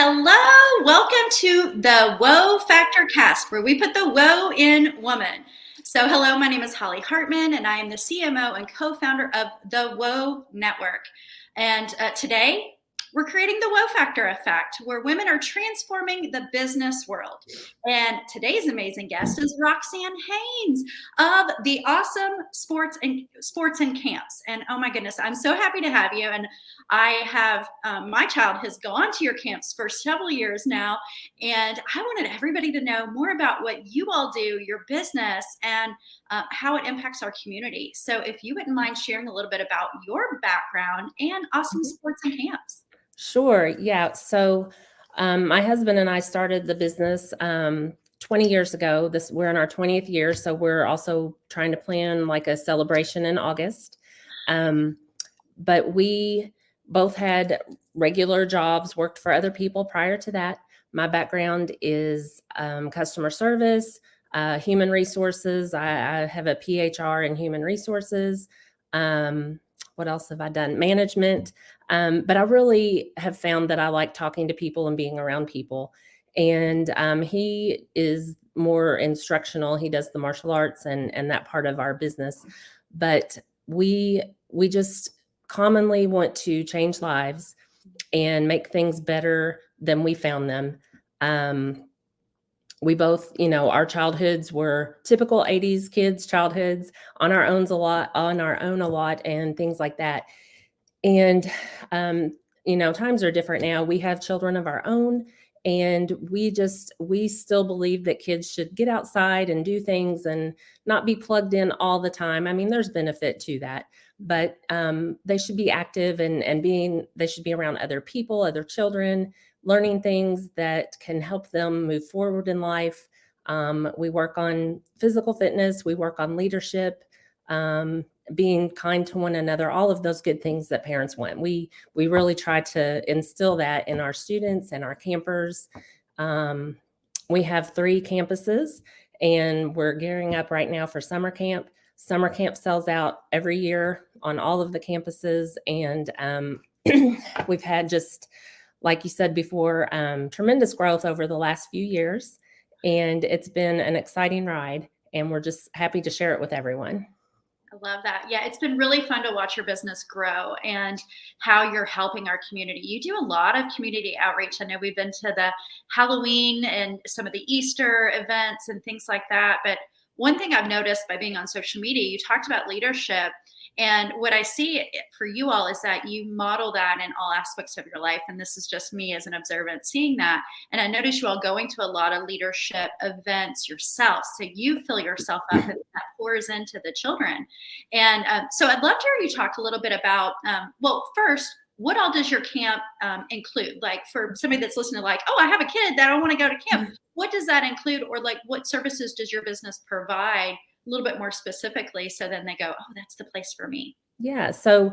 Hello, welcome to the Whoa Factor Cast, where we put the whoa in woman. So, hello, my name is Holly Hartman, and I am the CMO and co-founder of the Whoa Network. And today, we're creating the Whoa Factor effect, where women are transforming the business world. And today's amazing guest is Roxane Haynes of the awesome sports and camps. And oh my goodness, I'm so happy to have you. And I have my child has gone to your camps for several years now, and I wanted everybody to know more about what you all do, your business, and how it impacts our community. So, if you wouldn't mind sharing a little bit about your background and awesome sports and camps. Sure. Yeah. So my husband and I started the business 20 years ago. We're in our 20th year, so we're also trying to plan like a celebration in August. But we both had regular jobs, worked for other people prior to that. My background is customer service, human resources. I have a PHR in human resources. What else have I done? Management. But I really have found that I like talking to people and being around people. And he is more instructional. He does the martial arts and that part of our business. But we just commonly want to change lives and make things better than we found them. We both, our childhoods were typical 80s kids' childhoods on our own a lot and things like that. And, times are different now. We have children of our own, and we still believe that kids should get outside and do things and not be plugged in all the time. I mean, there's benefit to that, but they should be active they should be around other people, other children, learning things that can help them move forward in life. We work on physical fitness, we work on leadership, being kind to one another, all of those good things that parents want. We really try to instill that in our students and our campers. We have 3 campuses, and we're gearing up right now for summer camp. Summer camp sells out every year on all of the campuses, and we've had, just like you said before, tremendous growth over the last few years, and it's been an exciting ride, and we're just happy to share it with everyone. I love that. Yeah, it's been really fun to watch your business grow and how you're helping our community. You do a lot of community outreach. I know we've been to the Halloween and some of the Easter events and things like that. But one thing I've noticed by being on social media, you talked about leadership. And what I see for you all is that you model that in all aspects of your life. And this is just me as an observant seeing that. And I notice you all going to a lot of leadership events yourself. So you fill yourself up and that pours into the children. And so I'd love to hear you talk a little bit about, well, first, what all does your camp include? Like for somebody that's listening, like, oh, I have a kid that I want to go to camp. What does that include? Or like what services does your business provide a little bit more specifically? So then they go, oh, that's the place for me. Yeah. So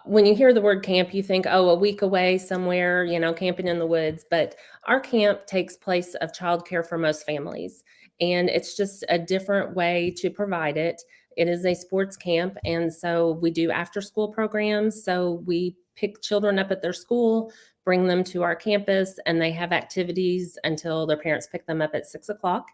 when you hear the word camp, you think, oh, a week away somewhere, camping in the woods. But our camp takes place of childcare for most families. And it's just a different way to provide it. It is a sports camp. And so we do after school programs. So we pick children up at their school, bring them to our campus, and they have activities until their parents pick them up at 6 o'clock.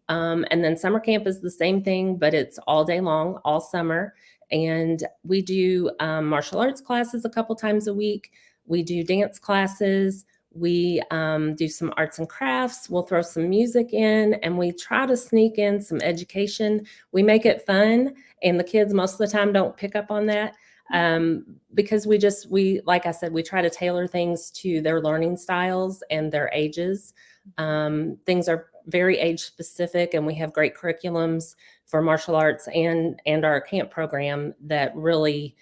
And then summer camp is the same thing, but it's all day long, all summer. And we do martial arts classes a couple times a week. We do dance classes. We do some arts and crafts. We'll throw some music in, and we try to sneak in some education. We make it fun, and the kids most of the time don't pick up on that because like I said, we try to tailor things to their learning styles and their ages. Things are very age specific, and we have great curriculums for martial arts and our camp program that really,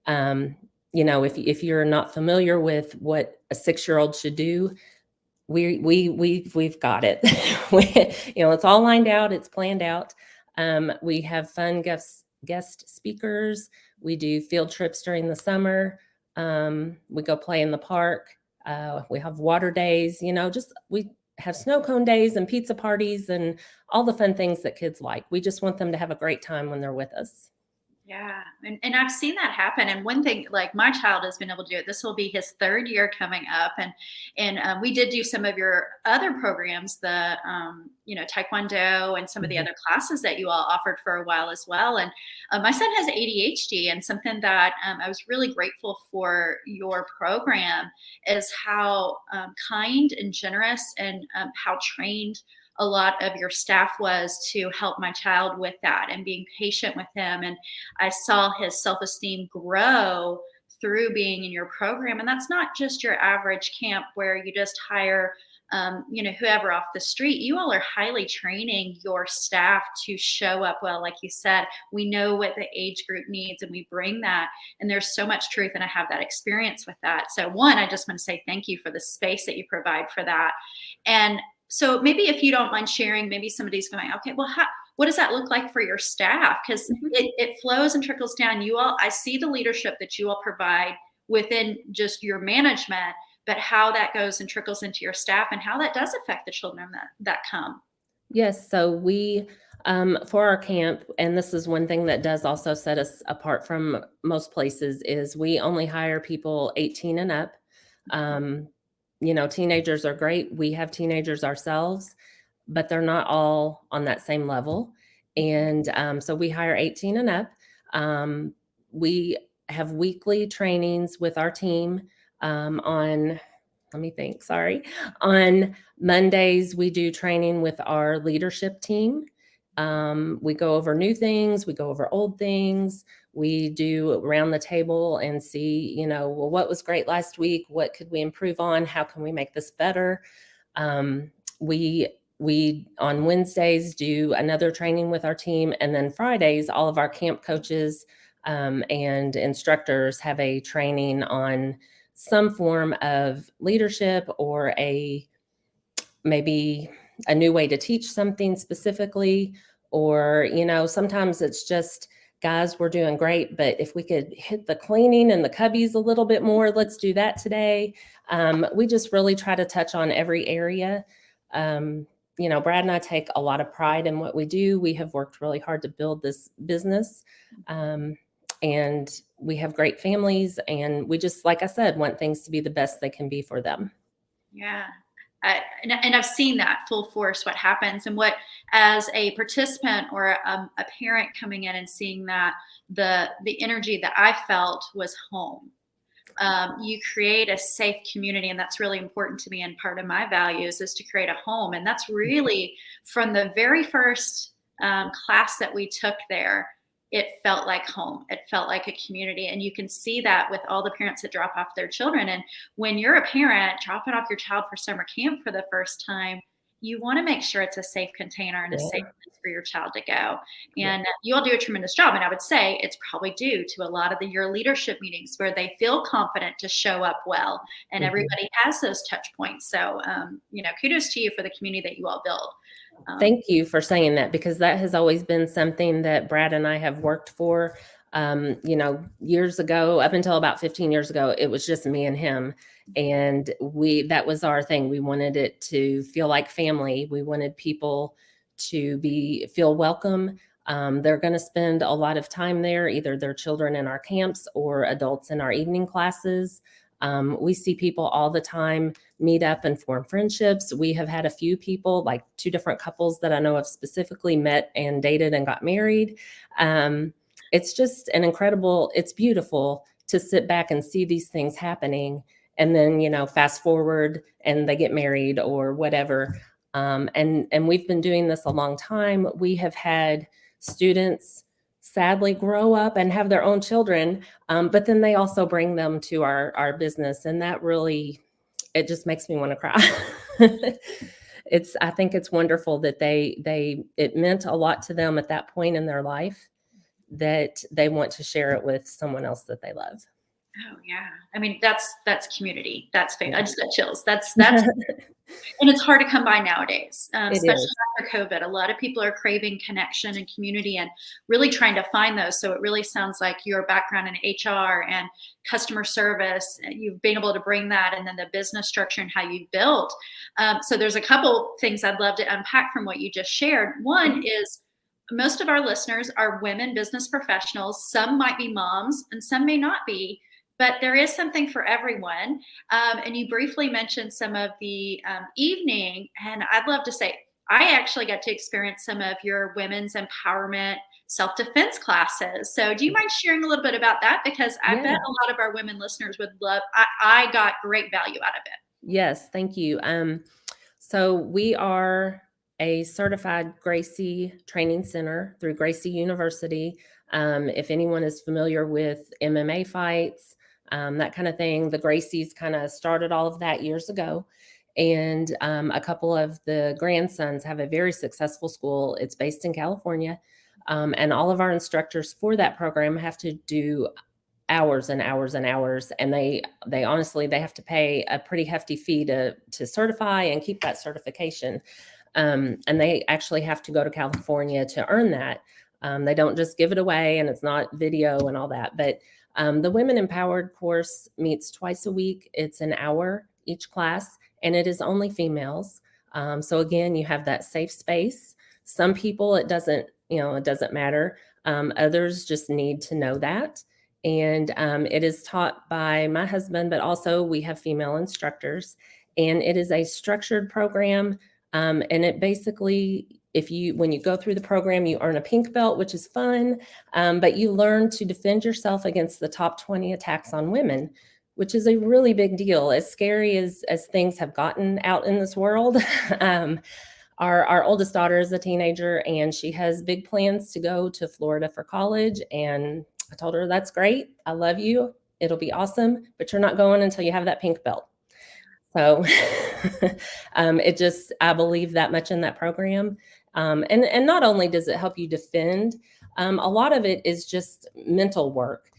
if you're not familiar with what a 6-year-old should do, we've got it. It's all lined out, it's planned out. We have fun guest speakers. We do field trips during the summer. We go play in the park. We have water days. We have snow cone days and pizza parties and all the fun things that kids like. We just want them to have a great time when they're with us. Yeah, and I've seen that happen. And one thing, like my child has been able to do it. This will be his third year coming up, and we did do some of your other programs, the Taekwondo and some of the Mhm. other classes that you all offered for a while as well. And my son has ADHD, and something that I was really grateful for your program is how kind and generous and how trained a lot of your staff was to help my child with that and being patient with him. And I saw his self esteem grow through being in your program. And that's not just your average camp where you just hire, whoever off the street. You all are highly training your staff to show up well. Like you said, we know what the age group needs and we bring that. And there's so much truth. And I have that experience with that. So, one, I just want to say thank you for the space that you provide for that. And so maybe if you don't mind sharing, maybe somebody's going, okay, well, what does that look like for your staff? Because Mhm. it flows and trickles down. You all, I see the leadership that you all provide within just your management, but how that goes and trickles into your staff and how that does affect the children that come. Yes, so we, for our camp, and this is one thing that does also set us apart from most places, is we only hire people 18 and up. Um, Teenagers are great. We have teenagers ourselves, but they're not all on that same level. And so we hire 18 and up. Um, we have weekly trainings with our team on, let me think, sorry. On Mondays, we do training with our leadership team. We go over new things, we go over old things, we do around the table and see, well, what was great last week? What could we improve on? How can we make this better? Um, we on Wednesdays do another training with our team, and then Fridays, all of our camp coaches and instructors have a training on some form of leadership or maybe a new way to teach something specifically, or sometimes it's just, guys, we're doing great, but if we could hit the cleaning and the cubbies a little bit more, let's do that today. We just really try to touch on every area. Brad and I take a lot of pride in what we do. We have worked really hard to build this business, and we have great families, and we just, like I said, want things to be the best they can be for them. Yeah. And I've seen that full force, what happens and what, as a participant or a parent coming in and seeing that the energy that I felt was home. You create a safe community, and that's really important to me. And part of my values is to create a home, and that's really from the very first class that we took there. It felt like home. It felt like a community, and you can see that with all the parents that drop off their children. And when you're a parent dropping off your child for summer camp for the first time, you want to make sure it's a safe container and a safe Yeah, place for your child to go. yeah. And you all do a tremendous job. And I would say it's probably due to a lot of your leadership meetings where they feel confident to show up well, and Mhm. everybody has those touch points. So, kudos to you for the community that you all build. Um, Thank you for saying that, because that has always been something that Brad and I have worked for. Years ago, up until about 15 years ago, it was just me and him. And that was our thing. We wanted it to feel like family. We wanted people to feel welcome. They're going to spend a lot of time there, either their children in our camps or adults in our evening classes. We see people all the time meet up and form friendships. We have had a few people, like two different couples that I know of specifically, met and dated and got married. It's just it's beautiful to sit back and see these things happening. And then, fast forward and they get married or whatever. And we've been doing this a long time. We have had students sadly grow up and have their own children, but then they also bring them to our business, and that really, it just makes me want to cry. I think it's wonderful that it meant a lot to them at that point in their life, that they want to share it with someone else that they love. oh yeah, I mean that's community. I just got chills. That's Yeah. And it's hard to come by nowadays, It especially is. after COVID. A lot of people are craving connection and community and really trying to find those. So it really sounds like your background in HR and customer service, you've been able to bring that, and then the business structure and how you built. So there's a couple things I'd love to unpack from what you just shared. One Mhm. is most of our listeners are women business professionals. Some might be moms and some may not be, but there is something for everyone. And you briefly mentioned some of the evening, and I'd love to say, I actually got to experience some of your women's empowerment self-defense classes. So do you mind sharing a little bit about that? Because I bet Yeah. a lot of our women listeners would love, I got great value out of it. Yes, thank you. So we are a certified Gracie training center through Gracie University. If anyone is familiar with MMA fights, that kind of thing, the Gracies kind of started all of that years ago. And a couple of the grandsons have a very successful school. It's based in California. And all of our instructors for that program have to do hours and hours and hours, and they honestly they have to pay a pretty hefty fee to certify and keep that certification. And they actually have to go to California to earn that. They don't just give it away, and it's not video and all that. But the Women Empowered course meets twice a week. It's an hour each class, and it is only females. So again, you have that safe space. Some people it doesn't matter. Others just need to know that. And it is taught by my husband, but also we have female instructors. And it is a structured program. And it basically, when you go through the program, you earn a pink belt, which is fun, but you learn to defend yourself against the top 20 attacks on women, which is a really big deal. As scary as things have gotten out in this world, our oldest daughter is a teenager, and she has big plans to go to Florida for college. And I told her, that's great. I love you. It'll be awesome, but you're not going until you have that pink belt. So I believe that much in that program. And not only does it help you defend, a lot of it is just mental work,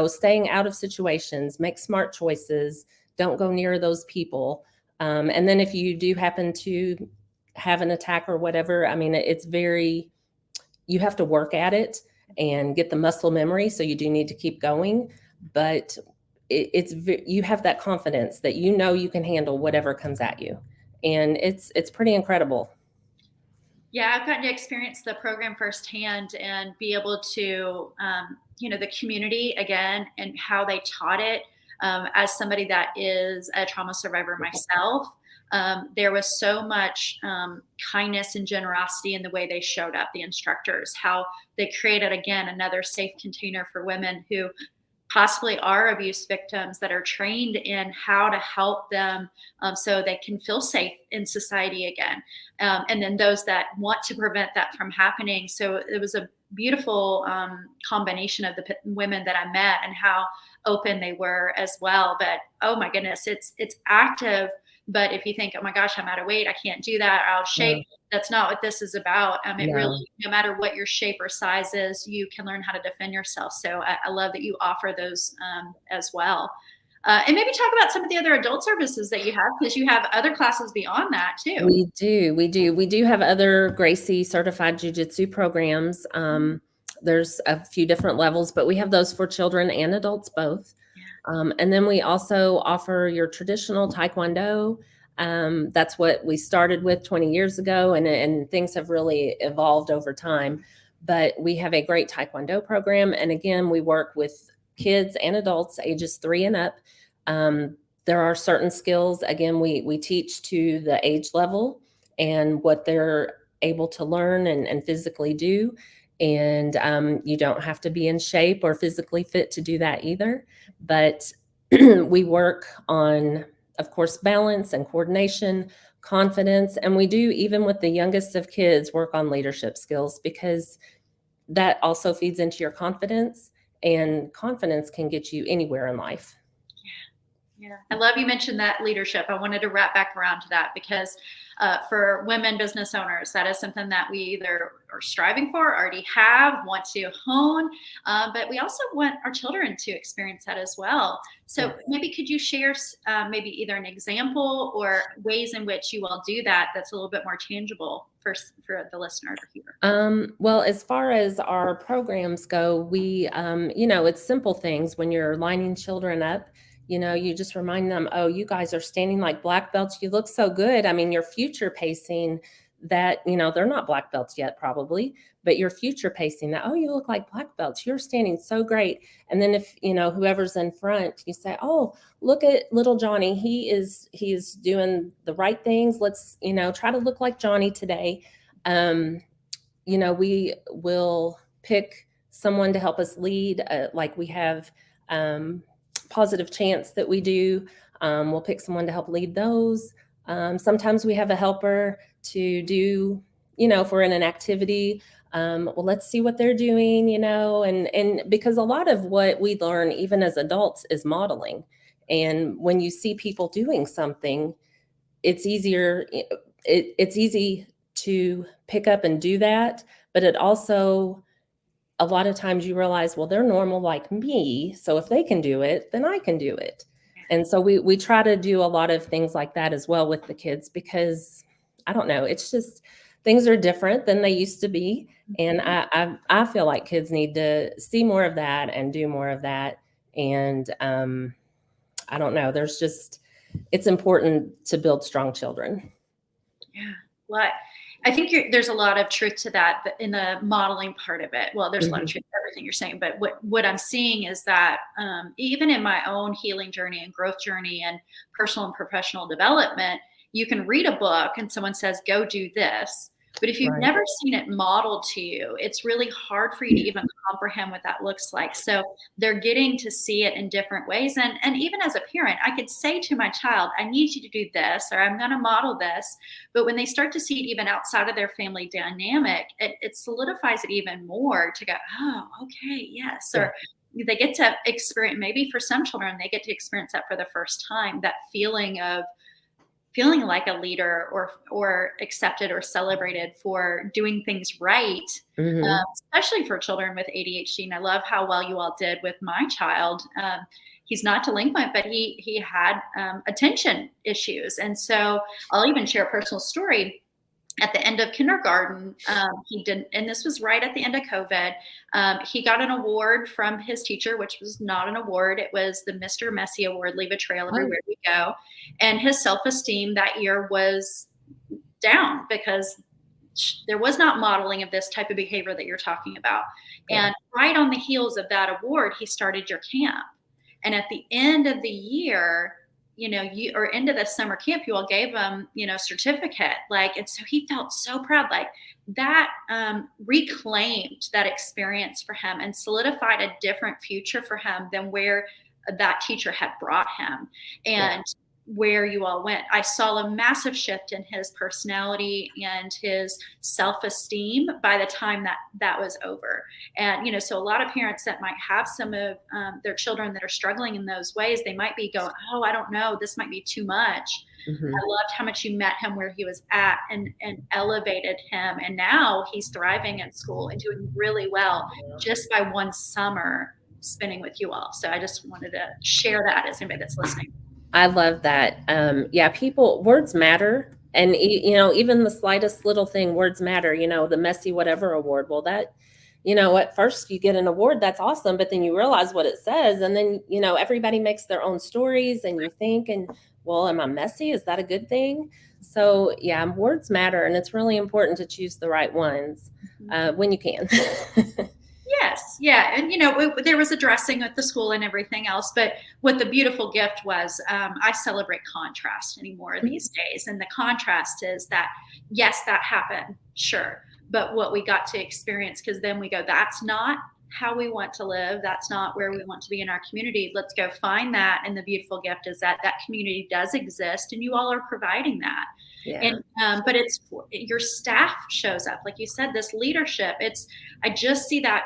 staying out of situations, make smart choices, don't go near those people. And then if you do happen to have an attack or whatever, I mean, you have to work at it and get the muscle memory. So you do need to keep going, but you have that confidence that you can handle whatever comes at you. And it's pretty incredible. Yeah, I've gotten to experience the program firsthand and be able to, the community again and how they taught it. As somebody that is a trauma survivor myself, there was so much kindness and generosity in the way they showed up, the instructors, how they created, again, another safe container for women who possibly are abuse victims that are trained in how to help them so they can feel safe in society again. And then those that want to prevent that from happening. So it was a beautiful combination of the women that I met and how open they were as well. But oh my goodness, it's active. But if you think, oh my gosh, I'm out of weight, I can't do that, out of shape, that's not what this is about. It really, no matter what your shape or size is, you can learn how to defend yourself. So I love that you offer those as well. And maybe talk about some of the other adult services that you have, because you have other classes beyond that too. We do have other Gracie certified jiu-jitsu programs. There's a few different levels, but we have those for children and adults both. And then we also offer your traditional Taekwondo. That's what we started with 20 years ago, and things have really evolved over time. But we have a great Taekwondo program. And again, we work with kids and adults ages 3 and up. There are certain skills, again, we teach to the age level and what they're able to learn and physically do. And you don't have to be in shape or physically fit to do that either. But we work on, of course, balance and coordination, confidence. And we do, even with the youngest of kids, work on leadership skills, because that also feeds into your confidence, and confidence can get you anywhere in life. Yeah. I love you mentioned that leadership. I wanted to wrap back around to that because for women business owners, that is something that we either are striving for, already have, want to hone, but we also want our children to experience that as well. So maybe could you share maybe either an example or ways in which you all do that that's a little bit more tangible for the listener to hear? Well, as far as our programs go, we, it's simple things. When you're lining children up, you just remind them, oh, you guys are standing like black belts. You look so good. I mean, you're future pacing that, you know, they're not black belts yet probably, but you're future pacing that, oh, you look like black belts, you're standing so great. And then if, you know, whoever's in front, you say, oh, look at little Johnny, he's doing the right things, let's, you know, try to look like Johnny today. You know, we will pick someone to help us lead, like we have positive chants that we do. We'll pick someone to help lead those. Sometimes we have a helper to do, you know, if we're in an activity, well, let's see what they're doing, you know, and because a lot of what we learn, even as adults, is modeling. And when you see people doing something, it's easier, it's easy to pick up and do that, but it also, a lot of times you realize, well, they're normal like me, so if they can do it, then I can do it. And so we try to do a lot of things like that as well with the kids, because I don't know, it's just things are different than they used to be, and I feel like kids need to see more of that and do more of that. And I don't know, there's just, it's important to build strong children. Yeah. Well, I think there's a lot of truth to that in the modeling part of it. Well, there's a lot of truth to everything you're saying, but what I'm seeing is that even in my own healing journey and growth journey and personal and professional development, you can read a book and someone says, go do this. But if you've never seen it modeled to you, it's really hard for you to even comprehend what that looks like. So they're getting to see it in different ways. And even as a parent, I could say to my child, I need you to do this, or I'm going to model this. But when they start to see it even outside of their family dynamic, it solidifies it even more to go, oh, okay, yes. Yeah. Or they get to experience, maybe for some children, they get to experience that for the first time, that feeling of feeling like a leader or accepted or celebrated for doing things right, especially for children with ADHD. And I love how well you all did with my child. He's not delinquent, but he had attention issues. And so I'll even share a personal story. At the end of kindergarten, he didn't, and this was right at the end of COVID, he got an award from his teacher, which was not an award. It was the Mr. Messy Award, leave a trail everywhere we go. And his self-esteem that year was down because there was not modeling of this type of behavior that you're talking about. Yeah. And right on the heels of that award, he started your camp. And at the end of the year, or into the summer camp, you all gave him, certificate, and so he felt so proud, that reclaimed that experience for him and solidified a different future for him than where that teacher had brought him. And where you all went, I saw a massive shift in his personality and his self-esteem by the time that was over. And, so a lot of parents that might have some of their children that are struggling in those ways, they might be going, oh, I don't know, this might be too much. I loved how much you met him where he was at and elevated him. And now he's thriving at school and doing really well just by one summer spending with you all. So I just wanted to share that as anybody that's listening. I love that. Words matter. And, even the slightest little thing, words matter, the messy whatever award. Well, that, at first you get an award, that's awesome. But then you realize what it says. And then, everybody makes their own stories and you think, well, am I messy? Is that a good thing? So words matter. And it's really important to choose the right ones when you can. Yes. Yeah. And, there was a dressing at the school and everything else. But what the beautiful gift was, I celebrate contrast anymore these days. And the contrast is that, yes, that happened. Sure. But what we got to experience, because then we go, that's not how we want to live. That's not where we want to be in our community. Let's go find that. And the beautiful gift is that community does exist and you all are providing that. Yeah. And but it's your staff shows up, like you said, this leadership. I just see that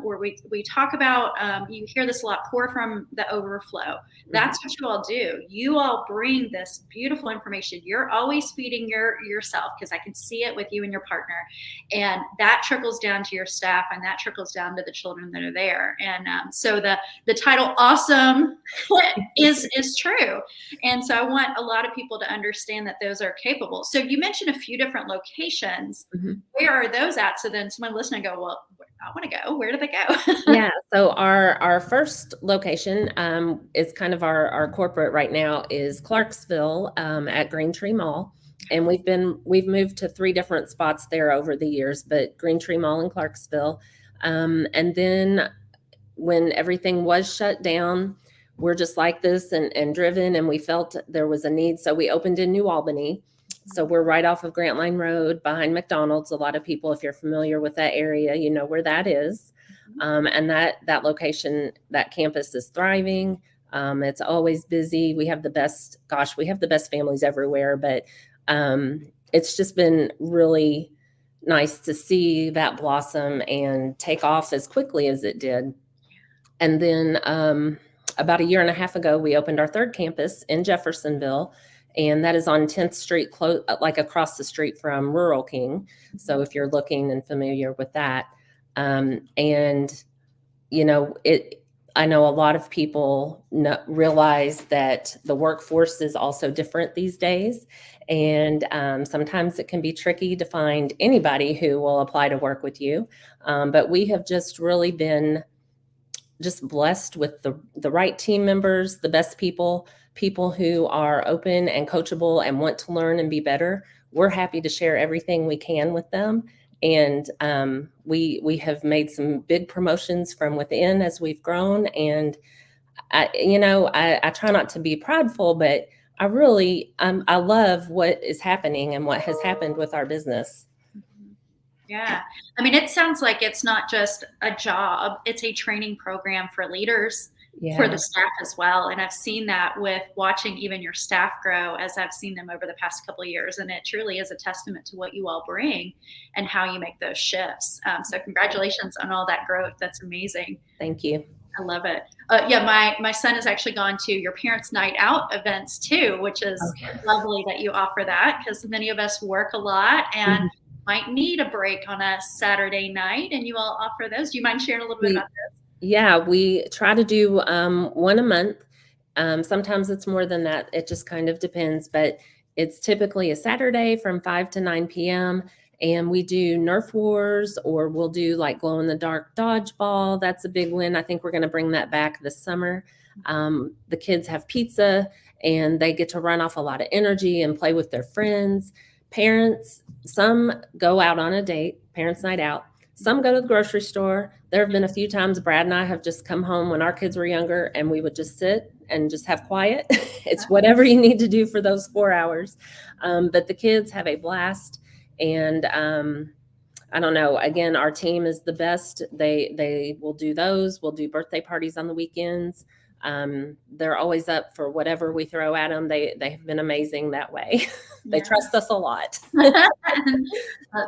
where we talk about, you hear this a lot, pour from the overflow. That's what you all do. You all bring this beautiful information. You're always feeding yourself, because I can see it with you and your partner, and that trickles down to your staff, and that trickles down to the children that are there. And so the title awesome is true. And so I want a lot of people to understand that those are capable. So you mentioned a few different locations. Where are those at? So then someone listening go, well, I want to go. Where do they go? Yeah. So our first location is kind of our corporate right now is Clarksville at Green Tree Mall. And we've moved to 3 different spots there over the years, but Green Tree Mall in Clarksville. And then when everything was shut down, we're just like this and driven, and we felt there was a need. So we opened in New Albany. So we're right off of Grant Line Road behind McDonald's. A lot of people, if you're familiar with that area, you know where that is. And that location, that campus is thriving. It's always busy. We have the best, gosh, we have the best families everywhere, but it's just been really nice to see that blossom and take off as quickly as it did. And then about a year and a half ago, we opened our 3rd campus in Jeffersonville, and that is on 10th Street, like across the street from Rural King. So if you're looking and familiar with that, and you know, I know a lot of people realize that the workforce is also different these days. And sometimes it can be tricky to find anybody who will apply to work with you. But we have just really been just blessed with the right team members, the best people who are open and coachable and want to learn and be better. We're happy to share everything we can with them. And we have made some big promotions from within as we've grown. And I try not to be prideful, but I really I love what is happening and what has happened with our business. Yeah. I mean, it sounds like it's not just a job, it's a training program for leaders, for the staff as well. And I've seen that with watching even your staff grow as I've seen them over the past couple of years. And it truly is a testament to what you all bring and how you make those shifts. So congratulations on all that growth. That's amazing. Thank you. I love it. Yeah, my son has actually gone to your parents' night out events too, which is lovely that you offer that, because many of us work a lot and might need a break on a Saturday night, and you all offer those. Do you mind sharing a little bit about this? Yeah, we try to do one a month. Sometimes it's more than that. It just kind of depends, but it's typically a Saturday from 5 to 9 p.m. And we do Nerf Wars, or we'll do like glow in the dark dodgeball. That's a big win. I think we're going to bring that back this summer. The kids have pizza and they get to run off a lot of energy and play with their friends. Parents, some go out on a date, parents' night out. Some go to the grocery store. There have been a few times Brad and I have just come home when our kids were younger and we would just sit and just have quiet. It's whatever you need to do for those 4 hours. But the kids have a blast. And I don't know, again, our team is the best. They will do those. We'll do birthday parties on the weekends. They're always up for whatever we throw at them. They have been amazing that way. They trust us a lot.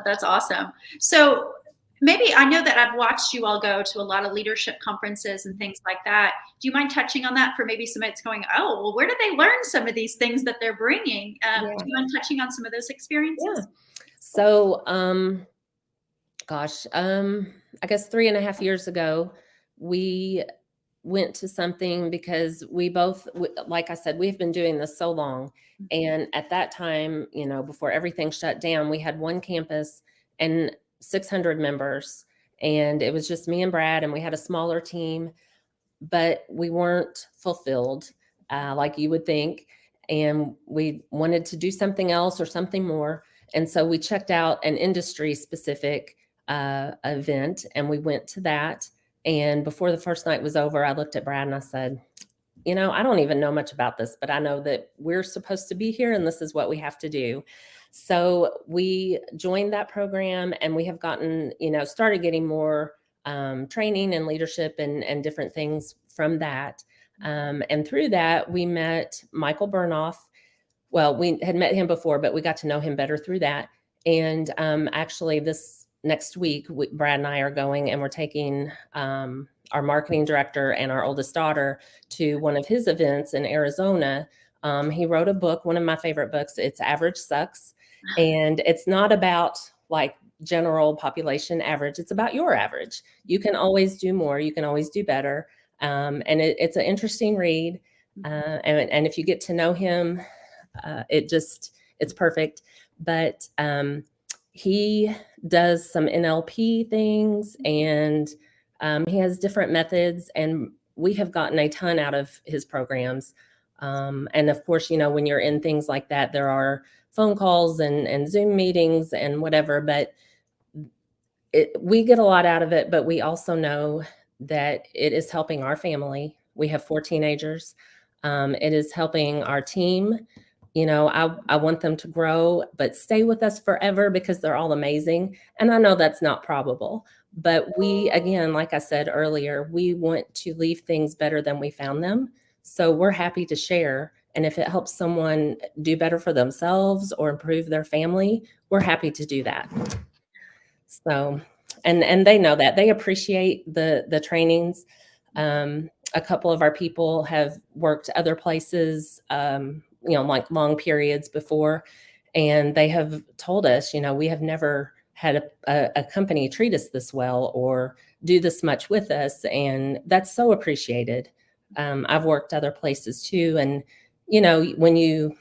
That's awesome. So maybe, I know that I've watched you all go to a lot of leadership conferences and things like that. Do you mind touching on that for maybe somebody that's going, oh, well, where did they learn some of these things that they're bringing? Do you mind touching on some of those experiences? Yeah. So, I guess 3.5 years ago, we went to something because we both, like I said, we've been doing this so long. And at that time, before everything shut down, we had one campus and 600 members. And it was just me and Brad, and we had a smaller team, but we weren't fulfilled like you would think. And we wanted to do something else or something more. And so we checked out an industry specific event and we went to that. And before the first night was over, I looked at Brad and I said, I don't even know much about this, but I know that we're supposed to be here and this is what we have to do. So we joined that program and we have gotten, started getting more training and leadership and different things from that. And through that, we met Michael Burnoff. Well, we had met him before, but we got to know him better through that. And actually this next week, Brad and I are going and we're taking our marketing director and our oldest daughter to one of his events in Arizona. He wrote a book, one of my favorite books. It's Average Sucks. And it's not about like general population average. It's about your average. You can always do more. You can always do better. And it's an interesting read. And if you get to know him, it's perfect. But he does some NLP things and he has different methods, and we have gotten a ton out of his programs. And of course, when you're in things like that, there are phone calls and Zoom meetings and whatever, but we get a lot out of it, but we also know that it is helping our family. We have 4 teenagers. It is helping our team. I want them to grow, but stay with us forever because they're all amazing. And I know that's not probable. But we, again, like I said earlier, we want to leave things better than we found them. So we're happy to share. And if it helps someone do better for themselves or improve their family, we're happy to do that. So, and they know that. They appreciate the trainings. A couple of our people have worked other places, like long periods before, and they have told us, we have never had a company treat us this well or do this much with us, and that's so appreciated. I've worked other places too, and when you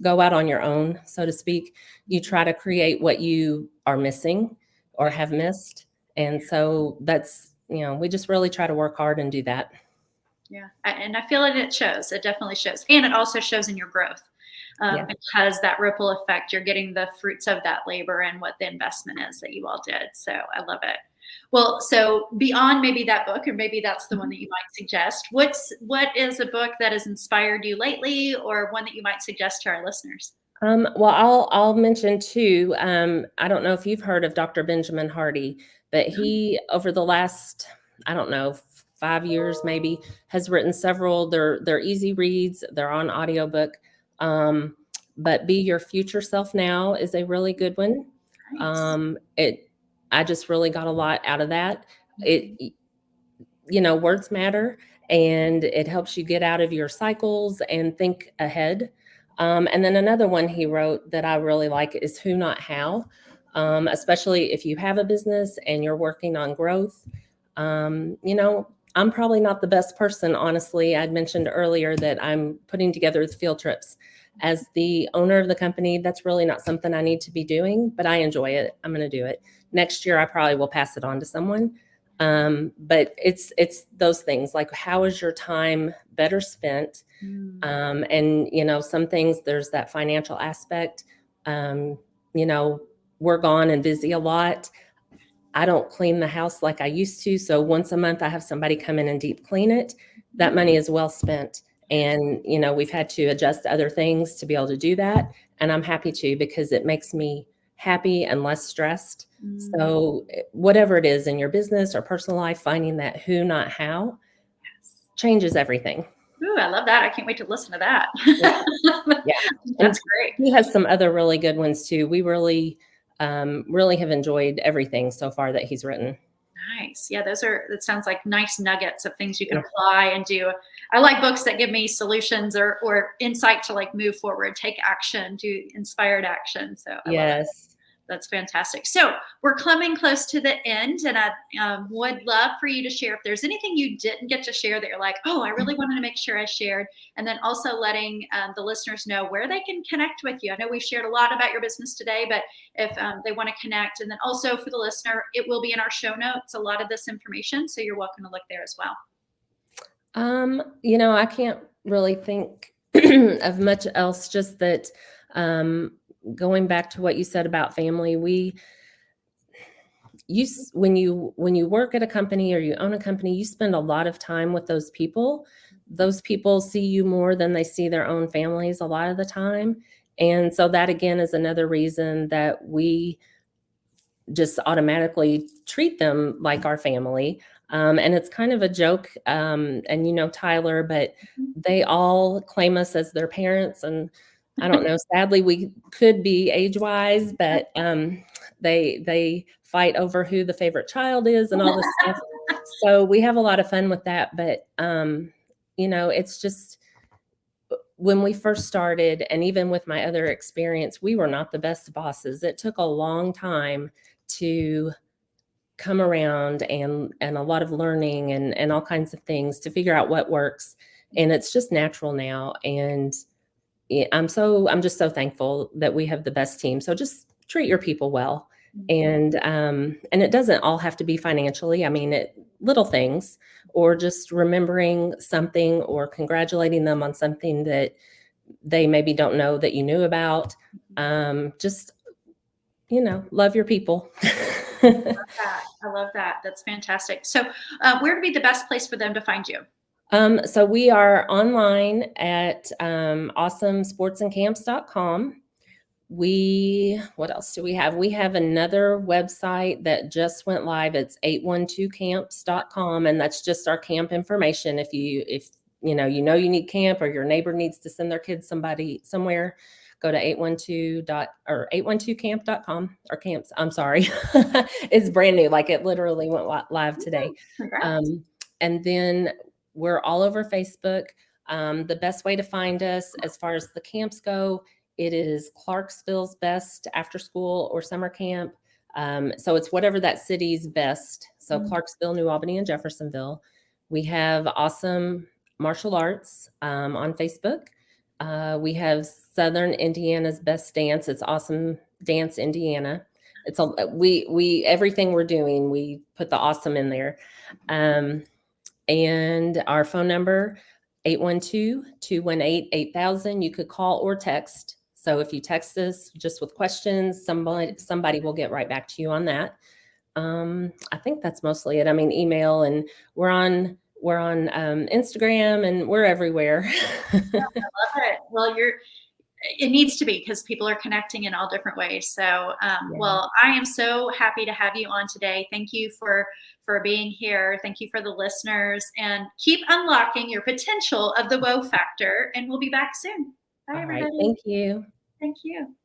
go out on your own, so to speak, you try to create what you are missing or have missed. And so that's, we just really try to work hard and do that. Yeah. And I feel like it shows. It definitely shows. And it also shows in your growth Yeah. because that ripple effect, you're getting the fruits of that labor and what the investment is that you all did. So I love it. Well, so beyond maybe that book, or maybe that's the one that you might suggest, what is a book that has inspired you lately, or one that you might suggest to our listeners? Well, I'll mention too. I don't know if you've heard of Dr. Benjamin Hardy, but he, over the last, I don't know, 5 years maybe, has written several. They're easy reads. They're on audiobook. But Be Your Future Self Now is a really good one. Nice. I just really got a lot out of that. It, words matter, and it helps you get out of your cycles and think ahead. And then another one he wrote that I really like is Who Not How, especially if you have a business and you're working on growth. I'm probably not the best person, honestly. I'd mentioned earlier that I'm putting together the field trips. As the owner of the company, that's really not something I need to be doing, but I enjoy it. I'm going to do it. Next year, I probably will pass it on to someone. But it's those things like, how is your time better spent? And some things, there's that financial aspect. Um, we're gone and busy a lot. I don't clean the house like I used to. So once a month, I have somebody come in and deep clean it. That money is well spent. And, we've had to adjust other things to be able to do that. And I'm happy to, because it makes me happy and less stressed. So whatever it is in your business or personal life, finding that who, not how, changes everything. Ooh, I love that. I can't wait to listen to that. Yeah. That's great. He has some other really good ones too. We really have enjoyed everything so far that he's written. Nice. Yeah, it sounds like nice nuggets of things you can apply and do. I like books that give me solutions or insight to like move forward, take action, do inspired action. So I love it. That's fantastic. So we're coming close to the end, and I would love for you to share if there's anything you didn't get to share that you're like, oh, I really wanted to make sure I shared. And then also letting the listeners know where they can connect with you. I know we've shared a lot about your business today, but if they want to connect, and then also for the listener, it will be in our show notes, a lot of this information. So you're welcome to look there as well. I can't really think of much else, just that going back to what you said about family, when you work at a company or you own a company, you spend a lot of time with those people. Those people see you more than they see their own families a lot of the time. And so that, again, is another reason that we just automatically treat them like our family. And it's kind of a joke, and Tyler, but they all claim us as their parents. And I don't know, sadly, we could be age-wise, but they fight over who the favorite child is and all this stuff. So we have a lot of fun with that. But, it's just, when we first started, and even with my other experience, we were not the best bosses. It took a long time to come around, and a lot of learning and all kinds of things to figure out what works. And it's just natural now. And I'm just so thankful that we have the best team. So just treat your people well. And it doesn't all have to be financially. I mean, little things, or just remembering something or congratulating them on something that they maybe don't know that you knew about. Just, love your people. That. I love that. That's fantastic. So, where would be the best place for them to find you? So we are online at awesomesportsandcamps.com. What else do we have? We have another website that just went live. It's 812camps.com, and that's just our camp information. If you you need camp, or your neighbor needs to send their kids somewhere, go to 812camp.com, or camps. I'm sorry. It's brand new. Like, it literally went live today. Congrats. And then we're all over Facebook. The best way to find us as far as the camps go, it is Clarksville's best after school or summer camp. So it's whatever that city's best. So Clarksville, New Albany, and Jeffersonville. We have Awesome Martial Arts on Facebook. We have Southern Indiana's best dance. It's Awesome Dance Indiana. It's we everything we're doing, we put the awesome in there. And our phone number, 812-218-8000. You could call or text. So if you text us just with questions, somebody will get right back to you on that. I think that's mostly it. I mean, email, and we're on Instagram, and we're everywhere. I love it. Well, it needs to be, because people are connecting in all different ways. So, well, I am so happy to have you on today. Thank you for being here. Thank you for the listeners, and keep unlocking your potential of the WOW factor. And we'll be back soon. Bye, All right. everybody. Thank you. Thank you.